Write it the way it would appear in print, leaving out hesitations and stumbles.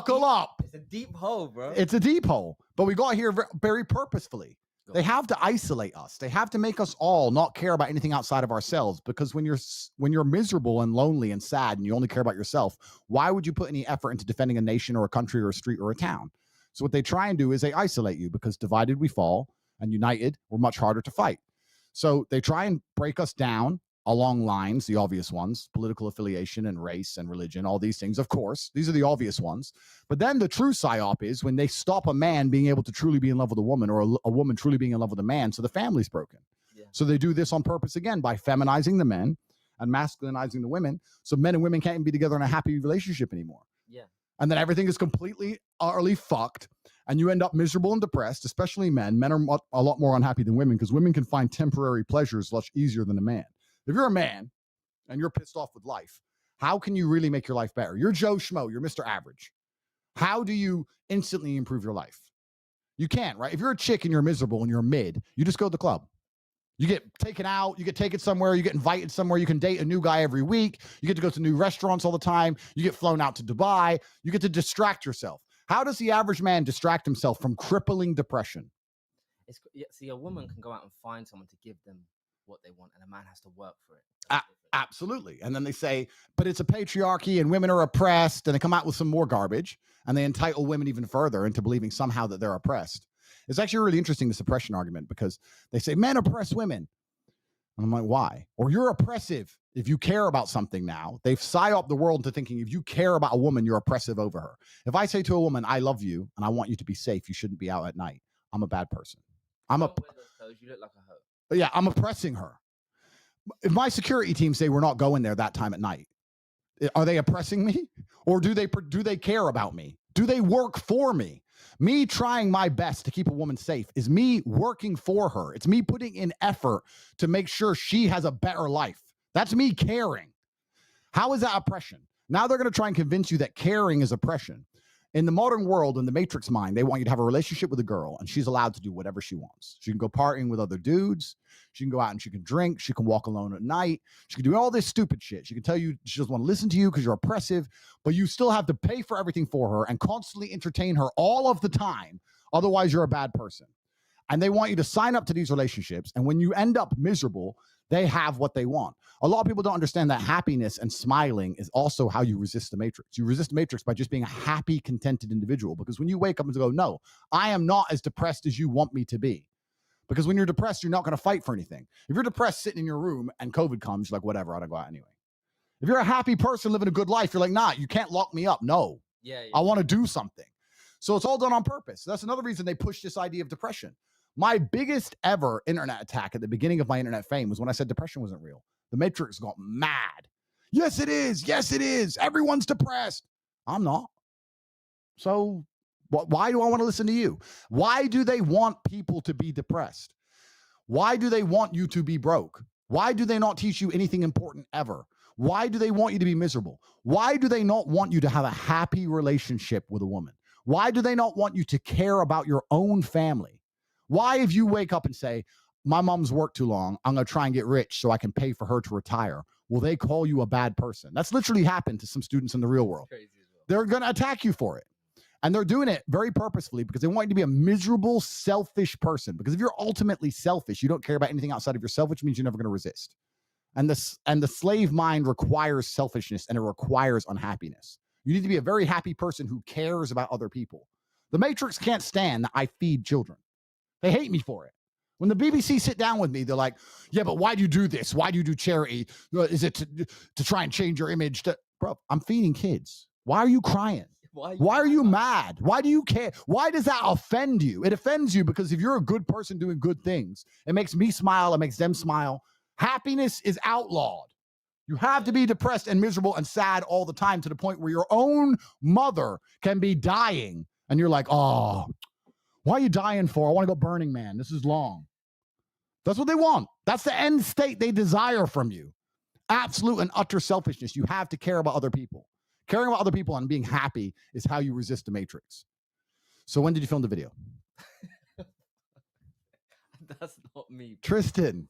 buckle up. It's a deep hole, bro. It's a deep hole. But we got here very purposefully. They have to isolate us. They have to make us all not care about anything outside of ourselves. Because when you're miserable and lonely and sad and you only care about yourself, why would you put any effort into defending a nation or a country or a street or a town? So what they try and do is they isolate you, because divided we fall and united we're much harder to fight. So they try and break us down along lines, the obvious ones, political affiliation and race and religion, all these things. Of course, these are the obvious ones. But then the true psyop is when they stop a man being able to truly be in love with a woman, or a woman truly being in love with a man. So the family's broken. Yeah. So they do this on purpose again by feminizing the men and masculinizing the women. So men and women can't even be together in a happy relationship anymore. Yeah. And then everything is completely, utterly fucked. And you end up miserable and depressed, especially men. Men are a lot more unhappy than women, because women can find temporary pleasures much easier than a man. If you're a man and you're pissed off with life, how can you really make your life better? You're Joe Schmo. You're Mr. Average. How do you instantly improve your life? You can't, right? If you're a chick and you're miserable and you're mid, you just go to the club. You get taken out. You get taken somewhere. You get invited somewhere. You can date a new guy every week. You get to go to new restaurants all the time. You get flown out to Dubai. You get to distract yourself. How does the average man distract himself from crippling depression? See, a woman can go out and find someone to give them what they want, and a man has to work for it. Absolutely. And then they say, but it's a patriarchy and women are oppressed, and they come out with some more garbage, and they entitle women even further into believing somehow that they're oppressed. It's actually really interesting, the suppression argument, because they say men oppress women. And I'm like, why? Or you're oppressive if you care about something now. They've psyoped the world into thinking if you care about a woman, you're oppressive over her. If I say to a woman, I love you and I want you to be safe, you shouldn't be out at night, I'm a bad person. You look like a hoe. Yeah, I'm oppressing her. If my security team say we're not going there that time at night, are they oppressing me? Or do they care about me? Do they work for me? Me trying my best to keep a woman safe is me working for her. It's me putting in effort to make sure she has a better life. That's me caring. How is that oppression? Now they're going to try and convince you that caring is oppression. In the modern world, in the Matrix mind, they want you to have a relationship with a girl, and she's allowed to do whatever she wants. She can go partying with other dudes. She can go out and she can drink. She can walk alone at night. She can do all this stupid shit. She can tell you she doesn't want to listen to you because you're oppressive, but you still have to pay for everything for her and constantly entertain her all of the time. Otherwise, you're a bad person. And they want you to sign up to these relationships. And when you end up miserable, they have what they want. A lot of people don't understand that happiness and smiling is also how you resist the matrix. You resist the matrix by just being a happy, contented individual. Because when you wake up and go, no, I am not as depressed as you want me to be. Because when you're depressed, you're not going to fight for anything. If you're depressed sitting in your room and COVID comes, you're like, whatever, I don't go out anyway. If you're a happy person living a good life, you're like, nah, you can't lock me up. No, I want to do something. So it's all done on purpose. That's another reason they push this idea of depression. My biggest ever internet attack at the beginning of my internet fame was when I said depression wasn't real. The Matrix got mad. Yes, it is. Yes, it is. Everyone's depressed. I'm not. So why do I want to listen to you? Why do they want people to be depressed? Why do they want you to be broke? Why do they not teach you anything important ever? Why do they want you to be miserable? Why do they not want you to have a happy relationship with a woman? Why do they not want you to care about your own family? Why, if you wake up and say, my mom's worked too long, I'm going to try and get rich so I can pay for her to retire, will they call you a bad person? That's literally happened to some students in the real world. They're going to attack you for it. And they're doing it very purposefully because they want you to be a miserable, selfish person. Because if you're ultimately selfish, you don't care about anything outside of yourself, which means you're never going to resist. And the slave mind requires selfishness, and it requires unhappiness. You need to be a very happy person who cares about other people. The Matrix can't stand that I feed children. They hate me for it. When the BBC sit down with me, they're like, yeah, but why do you do this? Why do you do charity? Is it to try and change your image? Bro, I'm feeding kids. Why are you crying? Why are you mad? Why do you care? Why does that offend you? It offends you because if you're a good person doing good things, it makes me smile. It makes them smile. Happiness is outlawed. You have to be depressed and miserable and sad all the time to the point where your own mother can be dying. And you're like, oh, why are you dying for? I want to go Burning Man. This is long. That's what they want. That's the end state they desire from you. Absolute and utter selfishness. You have to care about other people. Caring about other people and being happy is how you resist the Matrix. So when did you film the video? That's not me. Tristan.